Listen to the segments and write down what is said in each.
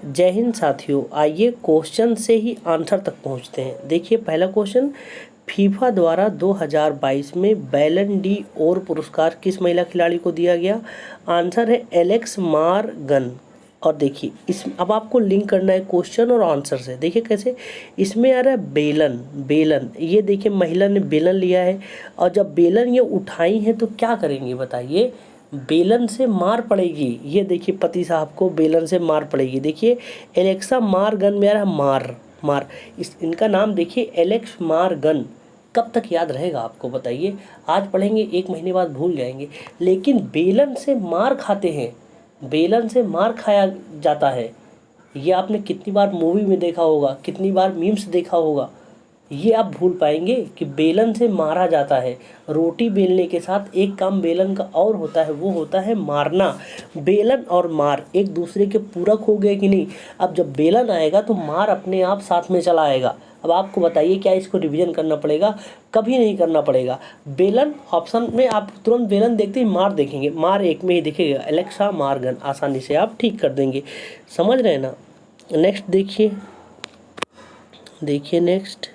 जय हिंद साथियों, आइए क्वेश्चन से ही आंसर तक पहुंचते हैं। देखिए पहला क्वेश्चन, फीफा द्वारा 2022 में बैलन डी और पुरस्कार किस महिला खिलाड़ी को दिया गया? आंसर है एलेक्स मारगन। और देखिए इस अब आपको लिंक करना है क्वेश्चन और आंसर से। देखिए कैसे, इसमें आ रहा है बेलन, बेलन, ये देखिए महिला ने बेलन लिया है और जब बेलन ये उठाई है तो क्या करेंगे बताइए? बेलन से मार पड़ेगी। ये देखिए पति साहब को बेलन से मार पड़ेगी। देखिए एलेक्सा मारगन में आ रहा है मार, मार, इनका नाम देखिए एलेक्स मारगन। कब तक याद रहेगा आपको बताइए? आज पढ़ेंगे, एक महीने बाद भूल जाएंगे। लेकिन बेलन से मार खाते हैं, बेलन से मार खाया जाता है। ये आपने कितनी बार मूवी में देखा होगा, कितनी बार मीम्स देखा होगा। ये आप भूल पाएंगे कि बेलन से मारा जाता है। रोटी बेलने के साथ एक काम बेलन का और होता है, वो होता है मारना। बेलन और मार एक दूसरे के पूरक हो गए कि नहीं? अब जब बेलन आएगा तो मार अपने आप साथ में चला आएगा। अब आपको बताइए क्या इसको रिवीजन करना पड़ेगा? कभी नहीं करना पड़ेगा। बेलन ऑप्शन में आप तुरंत बेलन देखते ही मार देखेंगे, मार एक में ही दिखेगा, एलेक्सा मारगन, आसानी से आप ठीक कर देंगे। समझ रहे हैं ना? नेक्स्ट देखिए, देखिए नेक्स्ट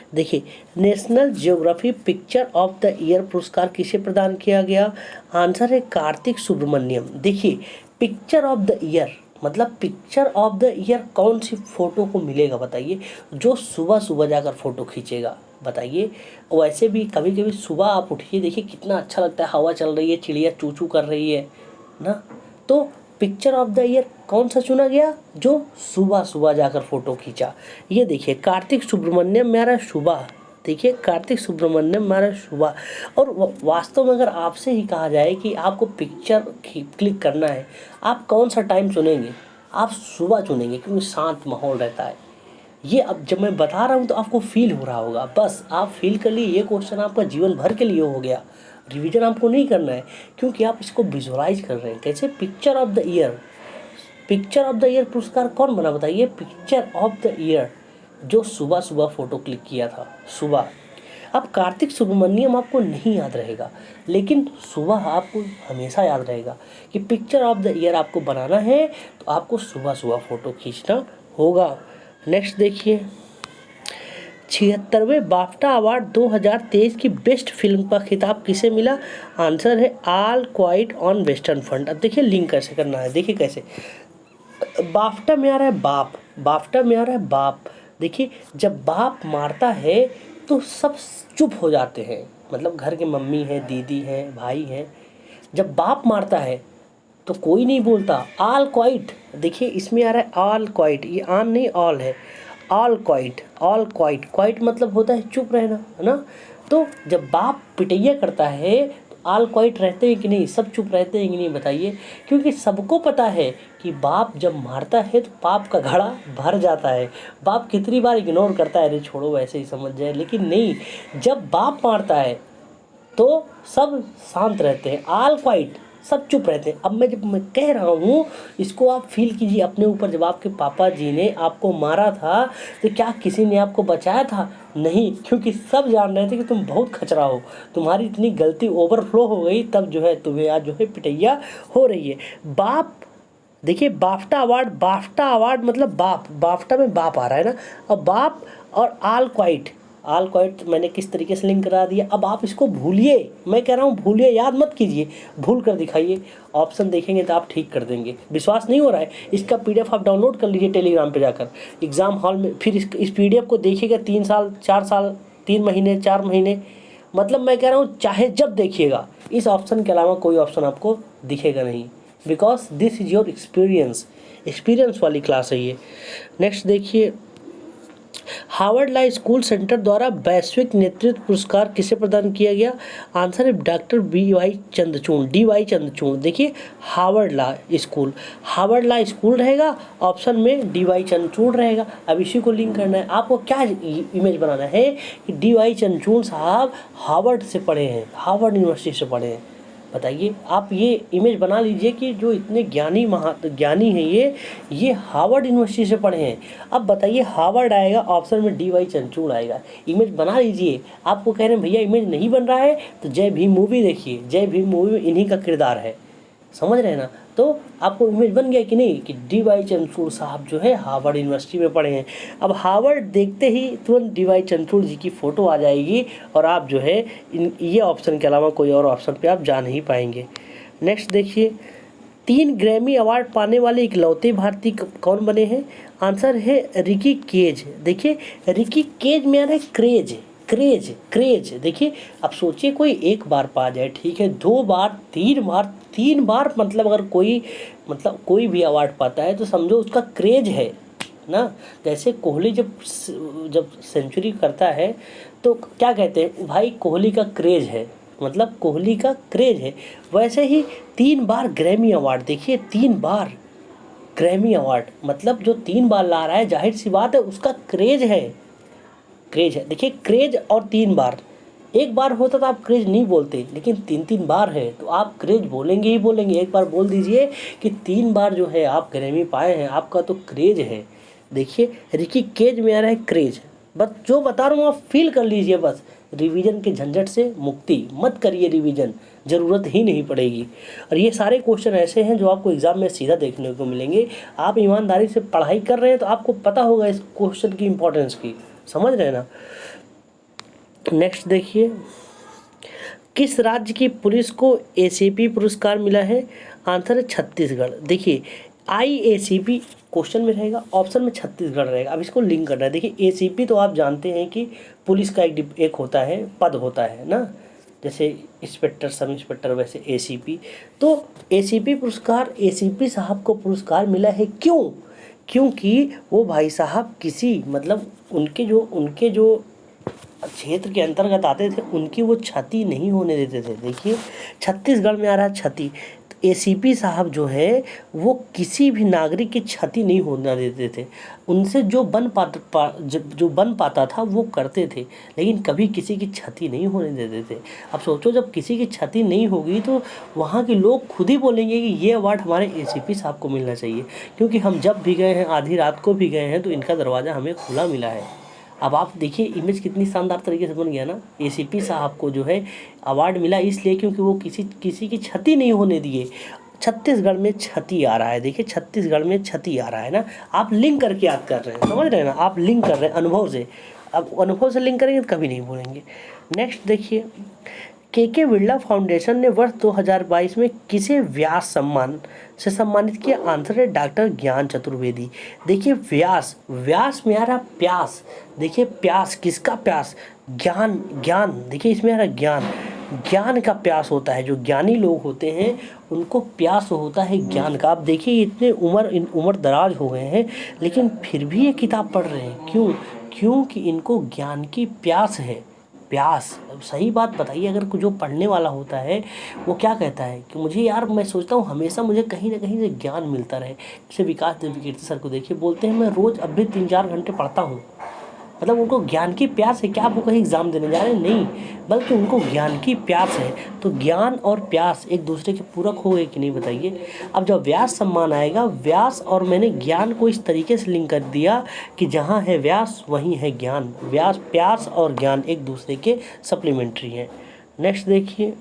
देखिए, national geography picture of the year पुरस्कार किसे प्रदान किया गया? आंसर है कार्तिक सुब्रमण्यम। देखिए पिक्चर ऑफ द ईयर मतलब पिक्चर ऑफ द ईयर कौन सी फोटो को मिलेगा बताइए? जो सुबह सुबह जाकर फोटो खींचेगा। बताइए, वैसे भी कभी कभी सुबह आप उठिए, देखिए कितना अच्छा लगता है, हवा चल रही है, चिड़िया चू चू कर रही है ना। तो पिक्चर ऑफ द ईयर कौन सा चुना गया? जो सुबह सुबह जाकर फोटो खींचा। ये देखिए कार्तिक सुब्रमण्यम मेरा सुबह, देखिए कार्तिक सुब्रमण्यम मेरा सुबह। और वास्तव में अगर आपसे ही कहा जाए कि आपको पिक्चर क्लिक करना है, आप कौन सा टाइम चुनेंगे? आप सुबह चुनेंगे, क्योंकि शांत माहौल रहता है। ये अब जब मैं बता रहा हूँ तो आपको फील हो रहा होगा, बस आप फील कर लिए। ये क्वेश्चन आपका जीवन भर के लिए हो गया, रिवीजन आपको नहीं करना है, क्योंकि आप इसको विजुअलाइज कर रहे हैं। कैसे? Picture of the year, picture of the year पुरस्कार कौन बना बताइए? पिक्चर ऑफ द ईयर जो सुबह सुबह फोटो क्लिक किया था, सुबह। अब कार्तिक सुब्रमण्यम आपको नहीं याद रहेगा, लेकिन सुबह आपको हमेशा याद रहेगा कि पिक्चर ऑफ द ईयर आपको बनाना है तो आपको सुबह सुबह फोटो खींचना होगा। नेक्स्ट देखिए, 76वें बाफ्टा अवार्ड 2023 की बेस्ट फिल्म का खिताब किसे मिला? आंसर है all quite on western front. अब देखिए लिंक कैसे करना है। देखिए कैसे, बाफ्टा में आ रहा है बाप, बाफ्टा में आ रहा है बाप। देखिए जब बाप मारता है तो सब चुप हो जाते हैं, मतलब घर के मम्मी है, दीदी है, भाई है। जब बाप मारता है तो कोई नहीं बोलता, ऑल क्वाइट। देखिए इसमें आ रहा है ऑल क्वाइट, ये ऑन नहीं ऑल है, all quite, all quite. Quite मतलब होता है चुप रहना, है ना। तो जब बाप पिटैया करता है तो ऑल क्वाइट रहते हैं कि नहीं? सब चुप रहते हैं कि नहीं बताइए? क्योंकि सबको पता है कि बाप जब मारता है तो पाप का घड़ा भर जाता है। बाप कितनी बार इग्नोर करता है, अरे छोड़ो वैसे ही समझ जाए, लेकिन नहीं, जब बाप मारता है तो सब शांत रहते हैं, ऑल क्वाइट, सब चुप रहते हैं। अब मैं जब मैं कह रहा हूँ इसको आप फील कीजिए अपने ऊपर। जब आपके पापा जी ने आपको मारा था तो क्या किसी ने आपको बचाया था? नहीं, क्योंकि सब जान रहे थे कि तुम बहुत खचरा हो, तुम्हारी इतनी गलती ओवरफ्लो हो गई, तब जो है तुम्हें आज जो है पिटैया हो रही है। बाप, देखिए बाफ्टा अवार्ड, बाफ्टा अवार्ड मतलब बाप, बाफ्टा में बाप आ रहा है ना। अब बाप और ऑल क्वाइट, ऑल क्वाइट मैंने किस तरीके से लिंक करा दिया। अब आप इसको भूलिए, मैं कह रहा हूँ भूलिए, याद मत कीजिए, भूल कर दिखाइए। ऑप्शन देखेंगे तो आप ठीक कर देंगे। विश्वास नहीं हो रहा है, इसका PDF आप डाउनलोड कर लीजिए टेलीग्राम पे जाकर एग्ज़ाम हॉल में। फिर इस PDF को देखिएगा 3 साल 4 साल 3 महीने 4 महीने, मतलब मैं कह रहा हूँ चाहे जब देखिएगा, इस ऑप्शन के अलावा कोई ऑप्शन आपको दिखेगा नहीं, because this is your experience, experience वाली क्लास है ये। नेक्स्ट देखिए, हार्वर्ड लॉ स्कूल सेंटर द्वारा वैश्विक नेतृत्व पुरस्कार किसे प्रदान किया गया? आंसर है डॉक्टर DY चंद्रचूड़। देखिए Harvard law school, Harvard law school रहेगा, ऑप्शन में DY चंद्रचूड़ रहेगा। अब इसी को लिंक करना है आपको। क्या इमेज बनाना है कि DY चंद्रचूड़ साहब हार्वर्ड से पढ़े हैं, हार्वर्ड यूनिवर्सिटी से पढ़े हैं। बताइए, आप ये इमेज बना लीजिए कि जो इतने ज्ञानी हैं ये हार्वर्ड यूनिवर्सिटी से पढ़े हैं। अब बताइए हार्वर्ड आएगा, ऑप्शन में DY चंद्रचूड़ आएगा। इमेज बना लीजिए। आपको कह रहे हैं भैया इमेज नहीं बन रहा है तो जय भीम मूवी देखिए, जय भीम मूवी में इन्हीं का किरदार है, समझ रहे हैं ना। तो आपको इमेज बन गया कि नहीं कि डी वाई चंद्रचूड़ साहब जो है हार्वर्ड यूनिवर्सिटी में पढ़े हैं। अब हार्वर्ड देखते ही तुरंत डी वाई चंद्रचूड़ जी की फ़ोटो आ जाएगी और आप जो है ये ऑप्शन के अलावा कोई और ऑप्शन पे आप जा नहीं पाएंगे। नेक्स्ट देखिए, 3 ग्रैमी अवार्ड पाने वाले इकलौते भारतीय कौन बने हैं? आंसर है रिकी केज। देखिए रिकी केज में आ रहा है क्रेज, क्रेज क्रेज। देखिए अब सोचिए कोई एक बार पा जाए, ठीक है, 2 बार 3 बार 3 बार, मतलब अगर कोई भी अवार्ड पाता है तो समझो उसका क्रेज है ना। जैसे कोहली जब सेंचुरी करता है तो क्या कहते हैं, भाई कोहली का क्रेज है, मतलब कोहली का क्रेज है। वैसे ही 3 बार ग्रैमी अवार्ड, देखिए 3 बार ग्रैमी अवार्ड, मतलब जो 3 बार ला रहा है जाहिर सी बात है उसका क्रेज है, क्रेज है। देखिए क्रेज और 3 बार, एक बार होता तो आप क्रेज नहीं बोलते, लेकिन 3 बार है तो आप क्रेज बोलेंगे ही बोलेंगे। एक बार बोल दीजिए कि 3 बार जो है आप ग्रैमी पाए हैं, आपका तो क्रेज है। देखिए रिकी केज में आ रहा है क्रेज, बस जो बता रहा हूँ आप फील कर लीजिए, बस रिवीजन के झंझट से मुक्ति, मत करिए रिवीजन, ज़रूरत ही नहीं पड़ेगी। और ये सारे क्वेश्चन ऐसे हैं जो आपको एग्ज़ाम में सीधा देखने को मिलेंगे। आप ईमानदारी से पढ़ाई कर रहे हैं तो आपको पता होगा इस क्वेश्चन की इंपॉर्टेंस की, समझ रहे हैं ना। नेक्स्ट देखिए, किस राज्य की पुलिस को एसीपी पुरस्कार मिला है? आंसर है छत्तीसगढ़। देखिए आईएसीपी क्वेश्चन में रहेगा, ऑप्शन में छत्तीसगढ़ रहेगा। अब इसको लिंक करना है। देखिए एसीपी तो आप जानते हैं कि पुलिस का एक होता है, पद होता है ना, जैसे इंस्पेक्टर, सब इंस्पेक्टर, वैसे एसीपी। तो एसीपी पुरस्कार, एसीपी साहब को पुरस्कार मिला है, क्यों? क्योंकि वो भाई साहब किसी, मतलब उनके जो क्षेत्र के अंतर्गत आते थे उनकी वो क्षति नहीं होने देते थे। देखिए छत्तीसगढ़ में आ रहा है क्षति, तो एसीपी साहब जो है वो किसी भी नागरिक की क्षति नहीं होने देते थे। उनसे जो बन पाता था वो करते थे, लेकिन कभी किसी की क्षति नहीं होने देते थे। अब सोचो जब किसी की क्षति नहीं होगी तो वहाँ के लोग खुद ही बोलेंगे कि ये अवार्ड हमारे एसीपी साहब को मिलना चाहिए, क्योंकि हम जब भी गए हैं, आधी रात को भी गए हैं, तो इनका दरवाज़ा हमें खुला मिला है। अब आप देखिए इमेज कितनी शानदार तरीके से बन गया ना। एसीपी साहब को जो है अवार्ड मिला इसलिए क्योंकि वो किसी की क्षति नहीं होने दिए। छत्तीसगढ़ में क्षति आ रहा है, देखिए छत्तीसगढ़ में क्षति आ रहा है ना, आप लिंक करके याद कर रहे हैं, समझ रहे हैं ना, आप लिंक कर रहे हैं अनुभव से। अब अनुभव से लिंक करेंगे तो कभी नहीं भूलेंगे। नेक्स्ट देखिए, के बिरला फाउंडेशन ने वर्ष 2022 में किसे व्यास सम्मान से सम्मानित किया? आंसर है डॉक्टर ज्ञान चतुर्वेदी। देखिए व्यास में आ रहा प्यास, देखिए प्यास, किसका प्यास? ज्ञान। देखिए इसमें आ रहा ज्ञान का प्यास होता है, जो ज्ञानी लोग होते हैं उनको प्यास होता है ज्ञान का। आप देखिए इतने उम्र दराज हो गए हैं लेकिन फिर भी ये किताब पढ़ रहे हैं, क्यों? क्योंकि इनको ज्ञान की प्यास है, प्यास। अब सही बात बताइए, अगर जो पढ़ने वाला होता है वो क्या कहता है कि मुझे यार, मैं सोचता हूँ हमेशा मुझे कहीं ना कहीं से ज्ञान मिलता रहे। जैसे विकास देवकीर्ति सर को देखिए, बोलते हैं मैं रोज़ अब भी 3-4 घंटे पढ़ता हूँ, मतलब उनको ज्ञान की प्यास है। क्या वो कहीं एग्ज़ाम देने जा रहे हैं? नहीं, बल्कि उनको ज्ञान की प्यास है। तो ज्ञान और प्यास एक दूसरे के पूरक हो गए कि नहीं बताइए। अब जब व्यास सम्मान आएगा, व्यास और मैंने ज्ञान को इस तरीके से लिंक कर दिया कि जहाँ है व्यास वहीं है ज्ञान। व्यास, प्यास और ज्ञान एक दूसरे के सप्लीमेंट्री हैं। नेक्स्ट देखिए,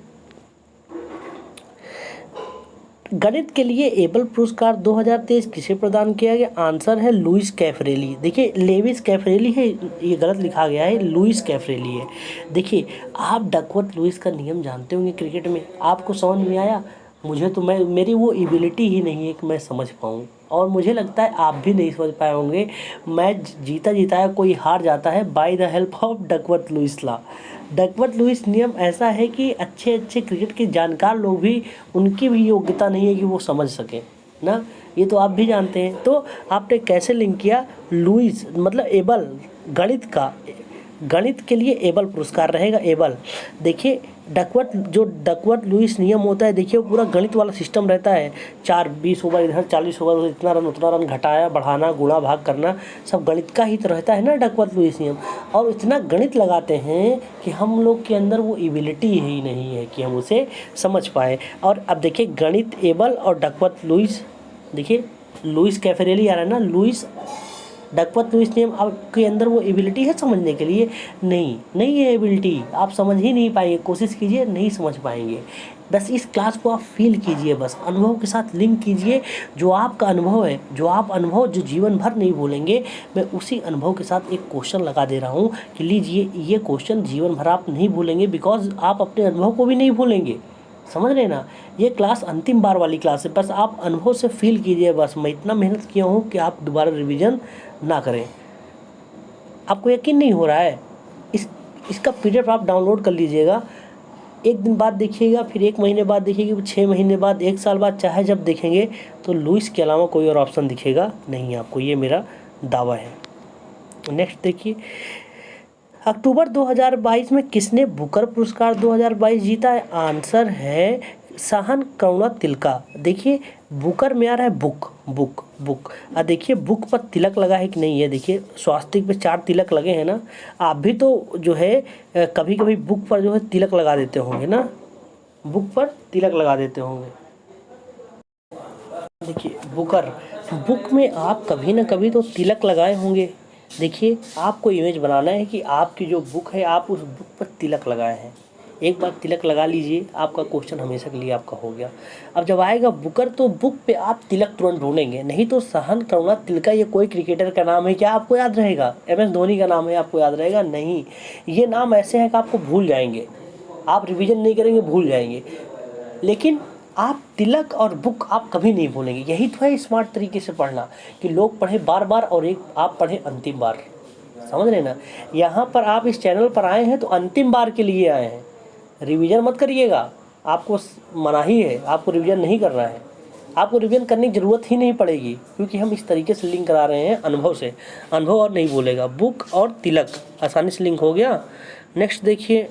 गणित के लिए एबल पुरस्कार 2023 किसे प्रदान किया गया? आंसर है लुइस कैफरेली। देखिए लेविस कैफरेली है, ये गलत लिखा गया है, लुइस कैफरेली है। देखिए आप डकवर्थ लुइस का नियम जानते होंगे क्रिकेट में, आपको समझ में आया? मुझे तो मेरी वो एबिलिटी ही नहीं है कि मैं समझ पाऊँ, और मुझे लगता है आप भी नहीं समझ पाए होंगे। मैच जीता है, कोई हार जाता है by the help of Duckworth Louis law. Duckworth Louis नियम ऐसा है कि अच्छे क्रिकेट के जानकार लोग भी, उनकी भी योग्यता नहीं है कि वो समझ सकें ना, ये तो आप भी जानते हैं। तो आपने कैसे लिंक किया? लुइस मतलब एबल, गणित के लिए एबल पुरस्कार रहेगा, एबल। देखिए डकवर्थ लुइस नियम होता है, देखिए वो पूरा गणित वाला सिस्टम रहता है। 20 ओवर इधर, 40 ओवर उधर, इतना रन उतना रन, घटाया बढ़ाना, गुणा भाग करना, सब गणित का ही तो रहता है ना डकवर्थ लुइस नियम। और इतना गणित लगाते हैं कि हम लोग के अंदर वो एबिलिटी ही नहीं है कि हम उसे समझ पाएँ। और अब देखिए गणित एबल और डकवर्थ लुइस, देखिए लुइस कैफरेली आ रहा है ना, लुइस डकवर्थ लुइस नियम, आपके अंदर वो एबिलिटी है समझने के लिए? नहीं है एबिलिटी, आप समझ ही नहीं पाएंगे, कोशिश कीजिए नहीं समझ पाएंगे। बस इस क्लास को आप फील कीजिए, बस अनुभव के साथ लिंक कीजिए। जो आपका अनुभव है, जो आप अनुभव जो जीवन भर नहीं भूलेंगे, मैं उसी अनुभव के साथ एक क्वेश्चन लगा दे रहा हूँ कि लीजिए ये क्वेश्चन जीवन भर आप नहीं भूलेंगे, बिकॉज आप अपने अनुभव को भी नहीं भूलेंगे। समझ रहे हैं ना? ये क्लास अंतिम बार वाली क्लास है, बस आप अनुभव से फील कीजिए। बस मैं इतना मेहनत किया हूँ कि आप दोबारा रिवीजन ना करें। आपको यकीन नहीं हो रहा है? इसका पीडीएफ आप डाउनलोड कर लीजिएगा। एक दिन बाद देखिएगा, फिर एक महीने बाद देखिएगा, 6 महीने बाद, 1 साल बाद, चाहे जब देखेंगे तो लुईस के अलावा कोई और ऑप्शन दिखेगा नहीं आपको, ये मेरा दावा है। नेक्स्ट देखिए, अक्टूबर 2022 में किसने बुकर पुरस्कार 2022 जीता है? आंसर है साहन करुणा तिलका। देखिए बुकर में आ रहा है बुक बुक बुक, देखिए बुक पर तिलक लगा है कि नहीं है। देखिए स्वास्तिक पे 4 तिलक लगे हैं ना। आप भी तो जो है कभी कभी बुक पर जो है तिलक लगा देते होंगे ना, बुक पर तिलक लगा देते होंगे। देखिए बुकर, बुक में आप कभी ना कभी तो तिलक लगाए होंगे। देखिए आपको इमेज बनाना है कि आपकी जो बुक है, आप उस बुक पर तिलक लगाए हैं। एक बार तिलक लगा लीजिए, आपका क्वेश्चन हमेशा के लिए आपका हो गया। अब जब आएगा बुकर तो बुक पे आप तिलक तुरंत ढूंढेंगे, नहीं तो सहन करुणा तिलका ये कोई क्रिकेटर का नाम है क्या आपको याद रहेगा? MS धोनी का नाम है आपको याद रहेगा? नहीं, ये नाम ऐसे हैं कि आपको भूल जाएंगे, आप रिविजन नहीं करेंगे भूल जाएंगे। लेकिन आप तिलक और बुक आप कभी नहीं भूलेंगे। यही तो है स्मार्ट तरीके से पढ़ना, कि लोग पढ़ें बार बार और एक आप पढ़ें अंतिम बार। समझ रहे ना? यहाँ पर आप इस चैनल पर आए हैं तो अंतिम बार के लिए आए हैं, रिवीजन मत करिएगा। आपको मनाही है, आपको रिवीजन नहीं करना है, आपको रिवीजन करने की ज़रूरत ही नहीं पड़ेगी, क्योंकि हम इस तरीके से लिंक करा रहे हैं अनुभव से। अनुभव और नहीं बोलेगा, बुक और तिलक आसानी से लिंक हो गया। नेक्स्ट देखिए,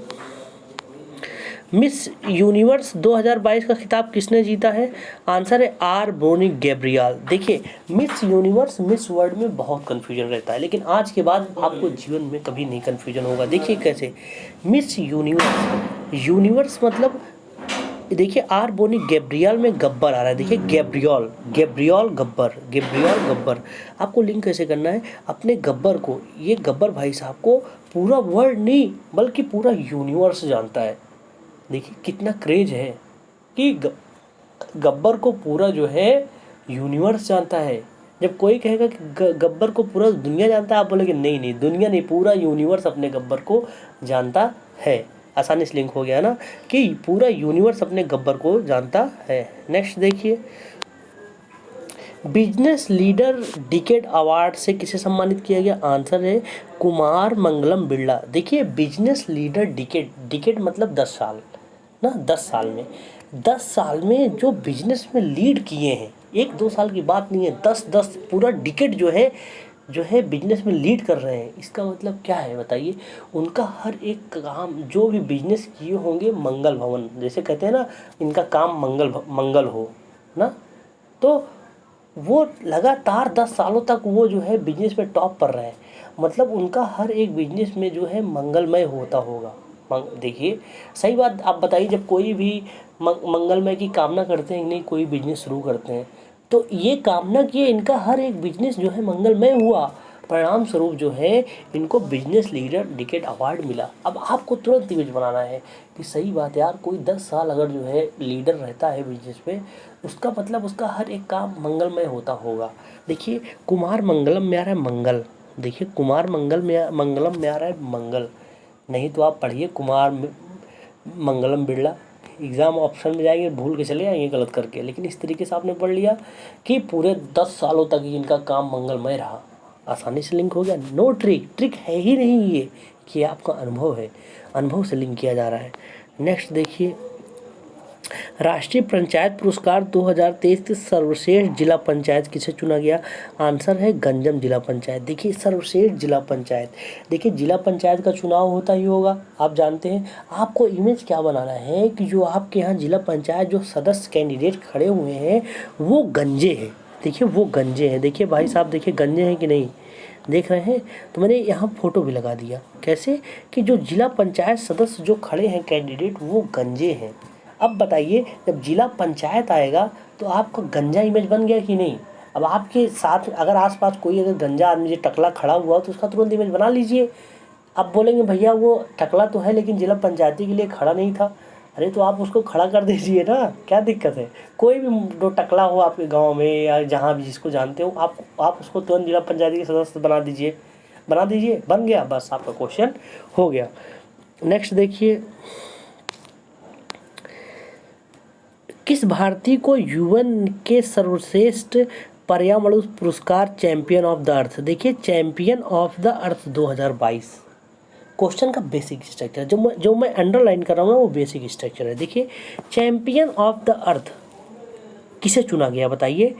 मिस यूनिवर्स 2022 का खिताब किसने जीता है? आंसर है आर ब्रोनी गैब्रियल। देखिए मिस यूनिवर्स, मिस वर्ल्ड में बहुत कन्फ्यूजन रहता है, लेकिन आज के बाद आपको जीवन में कभी नहीं कन्फ्यूजन होगा। देखिए कैसे, मिस यूनिवर्स, यूनिवर्स मतलब देखिए आर बोनी गैब्रियल में गब्बर आ रहा है। देखिए Gabriel, Gabriel Gabbar, Gabriel Gabbar. आपको लिंक कैसे करना है? अपने गब्बर को, ये गब्बर भाई साहब को पूरा वर्ल्ड नहीं बल्कि पूरा यूनिवर्स जानता है। देखिए कितना क्रेज है कि गब्बर को पूरा जो है यूनिवर्स जानता है। जब कोई कहेगा कि गब्बर को पूरा दुनिया जानता है, आप बोलेंगे नहीं नहीं, दुनिया नहीं, पूरा यूनिवर्स अपने गब्बर को जानता है। आसानी से लिंक हो गया ना, कि पूरा यूनिवर्स अपने गब्बर को जानता है। नेक्स्ट देखिए, बिजनेस लीडर डिकेड अवार्ड से किसे सम्मानित किया गया? आंसर है कुमार मंगलम बिरला। देखिए बिजनेस लीडर डिकेड, डिकेड मतलब 10 साल ना, 10 साल में, 10 साल में जो बिजनेस में लीड किए हैं, 1-2 साल की बात नहीं है, 10 पूरा डिकेड जो है बिजनेस में लीड कर रहे हैं। इसका मतलब क्या है बताइए? उनका हर एक काम जो भी बिजनेस किए होंगे, मंगल भवन जैसे कहते हैं ना, इनका काम मंगल हो ना, तो वो लगातार 10 सालों तक वो जो है बिजनेस में टॉप पर रहे। मतलब उनका हर एक बिजनेस में जो है मंगलमय होता होगा। देखिए सही बात आप बताइए, जब कोई भी मंगलमय की कामना करते हैं, नहीं कोई बिजनेस शुरू करते हैं, तो ये कामना किए इनका हर एक बिजनेस जो है मंगलमय हुआ, परिणाम स्वरूप जो है इनको बिजनेस लीडर डिकेड अवार्ड मिला। अब आपको तुरंत इमेज बनाना है कि सही बात यार, कोई 10 साल अगर जो है लीडर रहता है बिजनेस में, उसका मतलब उसका हर एक काम मंगलमय होता होगा। देखिए कुमार मंगलम में आ रहा है मंगल, देखिए कुमार मंगलम में आ रहा है मंगल, नहीं तो आप पढ़िए कुमार मंगलम बिरला, एग्ज़ाम ऑप्शन में जाएंगे भूल के चले जाएंगे गलत करके। लेकिन इस तरीके से आपने पढ़ लिया कि पूरे 10 सालों तक ही इनका काम मंगलमय रहा, आसानी से लिंक हो गया। नो ट्रिक, ट्रिक है ही नहीं ये, कि आपका अनुभव है, अनुभव से लिंक किया जा रहा है। नेक्स्ट देखिए, राष्ट्रीय पंचायत पुरस्कार 2023 के सर्वश्रेष्ठ जिला पंचायत किसे चुना गया? आंसर है गंजम जिला पंचायत। देखिए सर्वश्रेष्ठ जिला पंचायत, देखिए जिला पंचायत का चुनाव होता ही होगा, आप जानते हैं। आपको इमेज क्या बनाना है कि जो आपके यहाँ जिला पंचायत जो सदस्य कैंडिडेट खड़े हुए हैं वो गंजे हैं। देखिए वो गंजे हैं, देखिए भाई साहब, देखिए गंजे हैं कि नहीं, देख रहे हैं? तो मैंने यहाँ फोटो भी लगा दिया, कैसे कि जो जिला पंचायत सदस्य जो खड़े हैं कैंडिडेट वो गंजे हैं। अब बताइए जब जिला पंचायत आएगा तो आपका गंजा इमेज बन गया कि नहीं? अब आपके साथ अगर आसपास कोई अगर गंजा आदमी जो टकला खड़ा हुआ तो उसका तुरंत इमेज बना लीजिए। अब बोलेंगे भैया वो टकला तो है लेकिन जिला पंचायती के लिए खड़ा नहीं था, अरे तो आप उसको खड़ा कर दीजिए ना, क्या दिक्कत है। कोई भी जो टकला हो आपके गांव में या जहाँ भी जिसको जानते हो, आप उसको तुरंत जिला पंचायत के सदस्य बना दीजिए, बन गया, बस आपका क्वेश्चन हो गया। नेक्स्ट देखिए, किस भारतीय को यूएन के सर्वश्रेष्ठ पर्यावरण पुरस्कार चैंपियन ऑफ द अर्थ, देखिए champion of the earth 2022। Question का बेसिक स्ट्रक्चर जो मैं अंडरलाइन कर रहा हूँ ना, वो बेसिक स्ट्रक्चर है। देखिए चैंपियन ऑफ द अर्थ किसे चुना गया बताइए,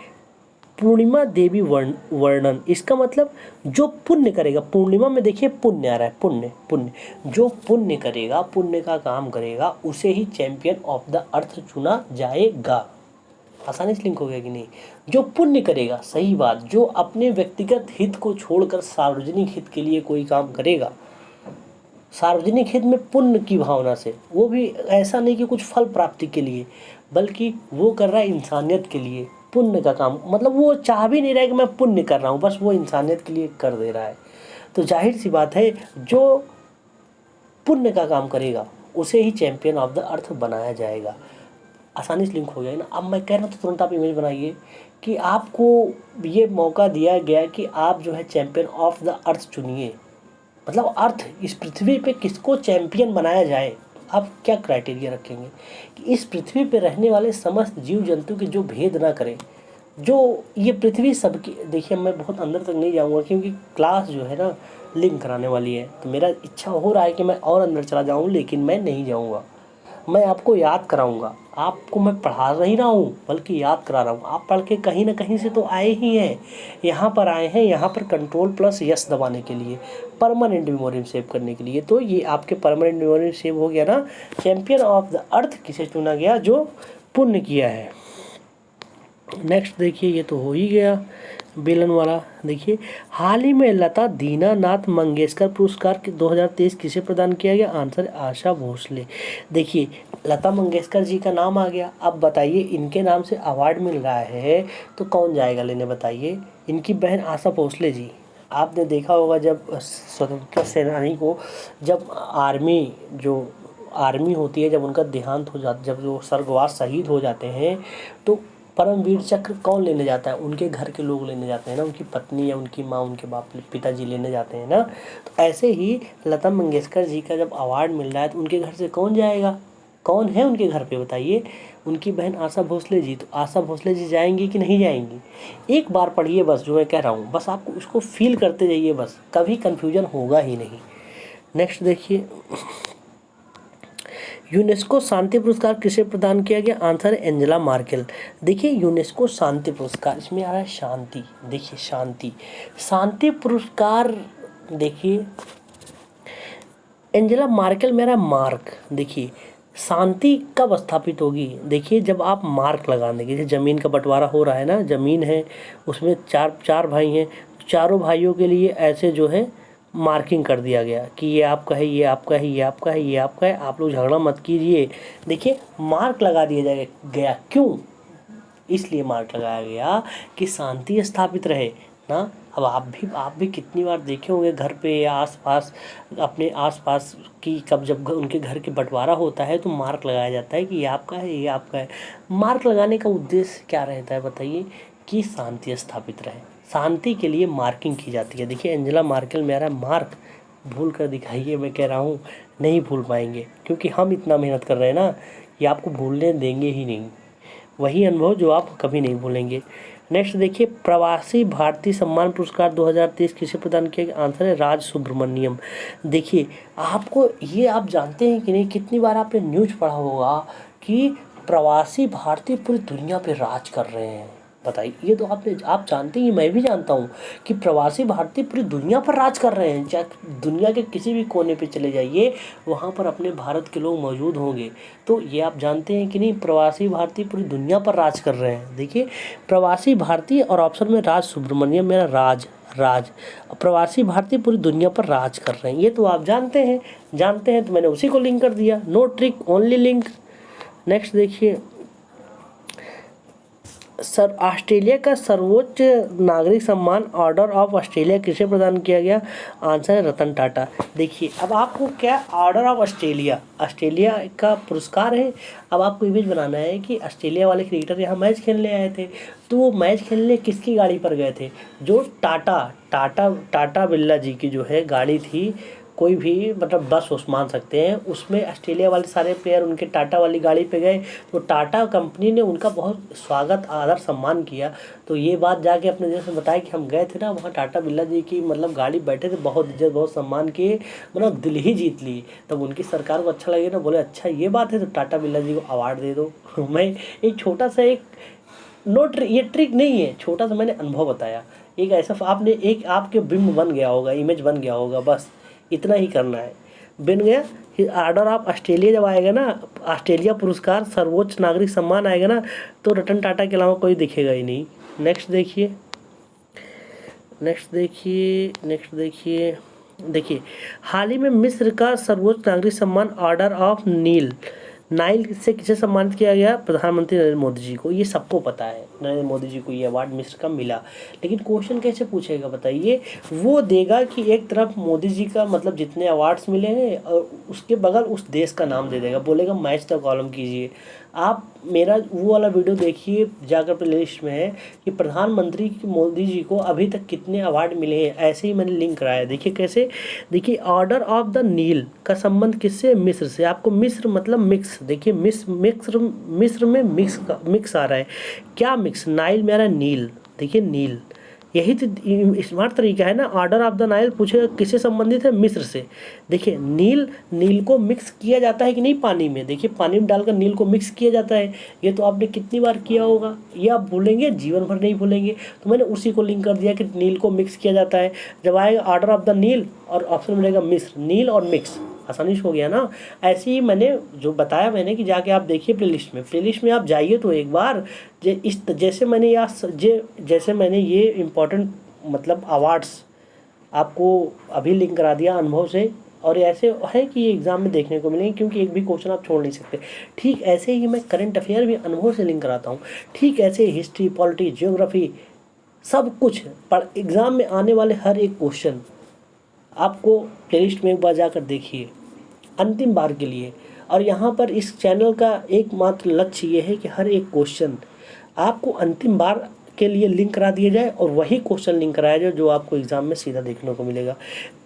पूर्णिमा देवी वर्णन। इसका मतलब जो पुण्य करेगा, पूर्णिमा में देखिए पुण्य आ रहा है, पुण्य पुण्य, जो पुण्य करेगा, पुण्य का काम करेगा, उसे ही चैंपियन ऑफ द अर्थ चुना जाएगा। आसानी से लिंक हो गया कि नहीं। जो पुण्य करेगा, सही बात, जो अपने व्यक्तिगत हित को छोड़कर सार्वजनिक हित के लिए कोई काम करेगा, सार्वजनिक हित में पुण्य की भावना से, वो भी ऐसा नहीं कि कुछ फल प्राप्ति के लिए, बल्कि वो कर रहा है इंसानियत के लिए पुण्य का काम। मतलब वो चाह भी नहीं रहा है कि मैं पुण्य कर रहा हूँ, बस वो इंसानियत के लिए कर दे रहा है। तो जाहिर सी बात है, जो पुण्य का काम करेगा उसे ही चैंपियन ऑफ द अर्थ बनाया जाएगा। आसानी से लिंक हो गया ना। अब मैं कह रहा हूँ तो तुरंत आप इमेज बनाइए कि आपको ये मौका दिया गया कि आप जो है चैंपियन ऑफ द अर्थ चुनिए, मतलब अर्थ, इस पृथ्वी पे किसको चैंपियन बनाया जाए। आप क्या क्राइटेरिया रखेंगे कि इस पृथ्वी पे रहने वाले समस्त जीव जंतु के जो भेद ना करें, जो ये पृथ्वी सबकी। देखिए मैं बहुत अंदर तक नहीं जाऊंगा क्योंकि क्लास जो है ना लिंक कराने वाली है, तो मेरा इच्छा हो रहा है कि मैं और अंदर चला जाऊं, लेकिन मैं नहीं जाऊंगा। मैं आपको याद कराऊंगा, आपको मैं पढ़ा नहीं रहा हूँ बल्कि याद करा रहा हूँ। आप पढ़ के कहीं ना कहीं से तो आए ही हैं, यहाँ पर आए हैं, यहाँ पर कंट्रोल+S दबाने के लिए, परमानेंट मेमोरी में सेव करने के लिए। तो ये आपके परमानेंट मेमोरी में सेव हो गया ना। चैंपियन ऑफ द अर्थ किसे चुना गया, जो पुण्य किया है। नेक्स्ट देखिए, ये तो हो ही गया बेलन वाला। देखिए हाल ही में लता दीनानाथ मंगेशकर पुरस्कार 2023 किसे प्रदान किया गया, आंसर आशा भोसले। देखिए लता मंगेशकर जी का नाम आ गया। अब बताइए इनके नाम से अवार्ड मिल रहा है तो कौन जाएगा लेने बताइए, इनकी बहन आशा भोसले जी। आपने देखा होगा जब स्वतंत्रता सेनानी को, जब आर्मी होती है, जब उनका देहांत हो जाता, जब वो स्वर्गवास शहीद हो जाते हैं, तो परमवीर चक्र कौन लेने जाता है, उनके घर के लोग लेने जाते हैं ना, उनकी पत्नी या उनकी माँ, उनके पिताजी लेने जाते हैं ना। तो ऐसे ही लता मंगेशकर जी का जब अवार्ड मिल रहा है तो उनके घर से कौन जाएगा, कौन है उनके घर पे बताइए, उनकी बहन आशा भोसले जी। तो आशा भोसले जी जाएंगी कि नहीं जाएंगी, एक बार पढ़िए बस जो मैं कह रहा हूँ, बस आपको उसको फील करते जाइए, बस कभी कन्फ्यूजन होगा ही नहीं। नेक्स्ट देखिए, यूनेस्को शांति पुरस्कार किसे प्रदान किया गया, आंसर है एंजेला मार्केल। देखिए यूनेस्को शांति पुरस्कार, इसमें आ रहा है शांति। देखिए शांति पुरस्कार, देखिए एंजेला मार्केल मेरा मार्क। देखिए शांति कब स्थापित होगी, देखिए जब आप मार्क लगा देंगे। जैसे ज़मीन का बंटवारा हो रहा है ना, ज़मीन है उसमें चार भाई हैं, चारों भाइयों के लिए ऐसे जो है मार्किंग कर दिया गया कि ये आपका है, ये आपका है, ये आपका है, ये आपका है, आप लोग झगड़ा मत कीजिए। देखिए मार्क लगा दिया गया, क्यों, इसलिए मार्क लगाया गया कि शांति स्थापित रहे ना। अब आप भी कितनी बार देखे होंगे घर पे या आसपास, अपने आसपास की, कब जब उनके घर के बंटवारा होता है तो मार्क लगाया जाता है कि ये आपका है, ये आपका है। मार्क लगाने का उद्देश्य क्या रहता है बताइए, कि शांति स्थापित रहे, शांति के लिए मार्किंग की जाती है। देखिए एंजेला मार्केल मेरा मार्क भूल कर दिखाइए, मैं कह रहा हूँ नहीं भूल पाएंगे, क्योंकि हम इतना मेहनत कर रहे हैं ना कि आपको भूलने देंगे ही नहीं, वही अनुभव जो आप कभी नहीं भूलेंगे। नेक्स्ट देखिए, प्रवासी भारतीय सम्मान पुरस्कार 2023 किसे प्रदान किया गया, आंसर है राज सुब्रमण्यम। देखिए आपको ये, आप जानते हैं कि नहीं, कितनी बार आपने न्यूज़ पढ़ा होगा कि प्रवासी भारतीय पूरी दुनिया पे राज कर रहे हैं। बताइए, ये तो आप जानते हैं, मैं भी जानता हूँ कि प्रवासी भारतीय पूरी दुनिया पर राज कर रहे हैं। चाहे दुनिया के किसी भी कोने पे चले जाइए, वहाँ पर अपने भारत के लोग मौजूद होंगे। तो ये आप जानते हैं कि नहीं, प्रवासी भारतीय पूरी दुनिया पर राज कर रहे हैं। देखिए प्रवासी भारतीय और ऑप्शन में राज सुब्रमण्यम, मेरा राज प्रवासी भारतीय पूरी दुनिया पर राज कर रहे हैं, ये तो आप जानते हैं, तो मैंने उसी को लिंक कर दिया, no trick only link. Next देखिए, सर ऑस्ट्रेलिया का सर्वोच्च नागरिक सम्मान ऑर्डर ऑफ ऑस्ट्रेलिया किसे प्रदान किया गया? आंसर है रतन टाटा। देखिए अब आपको क्या ऑर्डर ऑफ ऑस्ट्रेलिया, ऑस्ट्रेलिया का पुरस्कार है। अब आपको इमेज बनाना है कि ऑस्ट्रेलिया वाले क्रिकेटर यहाँ मैच खेलने आए थे, तो वो मैच खेलने किसकी गाड़ी पर गए थे? जो टाटा बिरला जी की जो है गाड़ी थी, कोई भी मतलब बस उस मान सकते हैं, उसमें ऑस्ट्रेलिया वाले सारे प्लेयर उनके टाटा वाली गाड़ी पे गए, तो टाटा कंपनी ने उनका बहुत स्वागत आदर सम्मान किया। तो ये बात जाके अपने देश में बताया कि हम गए थे ना वहाँ, टाटा बिरला जी की मतलब गाड़ी बैठे थे, बहुत इज्जत बहुत सम्मान किए, मतलब दिल ही जीत लिए। तब उनकी सरकार को अच्छा लगे ना, बोले अच्छा ये बात है तो टाटा बिरला जी को अवार्ड दे दो। मैं एक छोटा सा एक ये ट्रिक नहीं है, छोटा सा मैंने अनुभव बताया। एक ऐसा आपने एक आपके बिंब बन गया होगा, इमेज बन गया होगा, बस इतना ही करना है। बन गया। फिर ऑर्डर ऑफ ऑस्ट्रेलिया जब आएगा ना, ऑस्ट्रेलिया पुरस्कार सर्वोच्च नागरिक सम्मान आएगा ना, तो रतन टाटा के अलावा कोई दिखेगा ही नहीं। नेक्स्ट देखिए, देखिए हाल ही में मिस्र का सर्वोच्च नागरिक सम्मान ऑर्डर ऑफ नाइल से किसे सम्मानित किया गया? प्रधानमंत्री नरेंद्र मोदी जी को। ये सबको पता है, नरेंद्र मोदी जी को ये अवार्ड मिस्र का मिला। लेकिन क्वेश्चन कैसे पूछेगा बताइए? वो देगा कि एक तरफ मोदी जी का मतलब जितने अवार्ड्स मिले हैं और उसके बगल उस देश का नाम दे देगा, बोलेगा मैच द कॉलम कीजिए। आप मेरा वो वाला वीडियो देखिए, जाकर प्लेलिस्ट में है कि प्रधानमंत्री मोदी जी को अभी तक कितने अवार्ड मिले हैं, ऐसे ही मैंने लिंक कराया। देखिए कैसे, देखिए ऑर्डर ऑफ द नील का संबंध किससे? मिस्र से। आपको मिस्र मतलब मिक्स, देखिए मिस्र में मिक्स आ रहा है। क्या मिक्स? नाइल में आ रहा है नील, देखिए नील, यही तो स्मार्ट तरीका है ना। ऑर्डर ऑफ द नाइल पूछेगा किससे संबंधित है? मिस्र से। देखिए नील को मिक्स किया जाता है कि नहीं पानी में? देखिए पानी में डालकर नील को मिक्स किया जाता है। ये तो आपने कितनी बार किया होगा, ये आप भूलेंगे, जीवन भर नहीं भूलेंगे। तो मैंने उसी को लिंक कर दिया कि नील को मिक्स किया जाता है। जब आएगा ऑर्डर ऑफ द नील और ऑप्शन मिलेगा मिस्र, नील और मिक्स, आसानी से हो गया ना। ऐसे ही मैंने जो बताया मैंने कि जाके आप देखिए प्लेलिस्ट में आप जाइए तो एक बार, जैसे मैंने ये इम्पोर्टेंट मतलब अवार्ड्स आपको अभी लिंक करा दिया अनुभव से। और ऐसे है कि ये एग्ज़ाम में देखने को मिलेंगे, क्योंकि एक भी क्वेश्चन आप छोड़ नहीं सकते। ठीक ऐसे ही मैं करंट अफेयर भी अनुभव से लिंक कराता हूँ। ठीक ऐसे हिस्ट्री, पॉलिटी, ज्योग्राफी, सब कुछ पर एग्ज़ाम में आने वाले हर एक क्वेश्चन आपको प्लेलिस्ट में एक बार जाकर देखिए अंतिम बार के लिए। और यहाँ पर इस चैनल का एकमात्र लक्ष्य ये है कि हर एक क्वेश्चन आपको अंतिम बार के लिए लिंक करा दिया जाए और वही क्वेश्चन लिंक कराया जाए जो आपको एग्जाम में सीधा देखने को मिलेगा।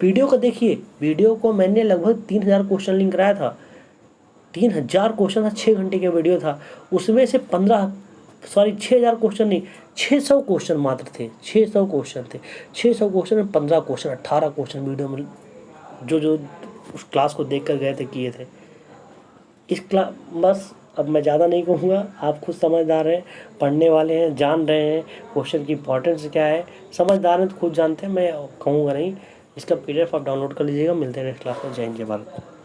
वीडियो को देखिए, वीडियो को मैंने लगभग 3000 क्वेश्चन लिंक कराया था। 3000 क्वेश्चन था, 6 घंटे का वीडियो था। उसमें से 6000 क्वेश्चन नहीं, 600 क्वेश्चन मात्र थे। 600 क्वेश्चन थे। 600 क्वेश्चन में 15 क्वेश्चन, 18 क्वेश्चन वीडियो में जो उस क्लास को देख कर गए थे किए थे। बस अब मैं ज़्यादा नहीं कहूँगा, आप खुद समझदार हैं, पढ़ने वाले हैं, जान रहे हैं क्वेश्चन की इंपॉर्टेंस क्या है। समझदार हैं तो खुद जानते हैं, मैं कहूँगा नहीं। इसका PDF आप डाउनलोड कर लीजिएगा। मिलते हैं नेक्स्ट क्लास में। जय हिंद, जय भारत।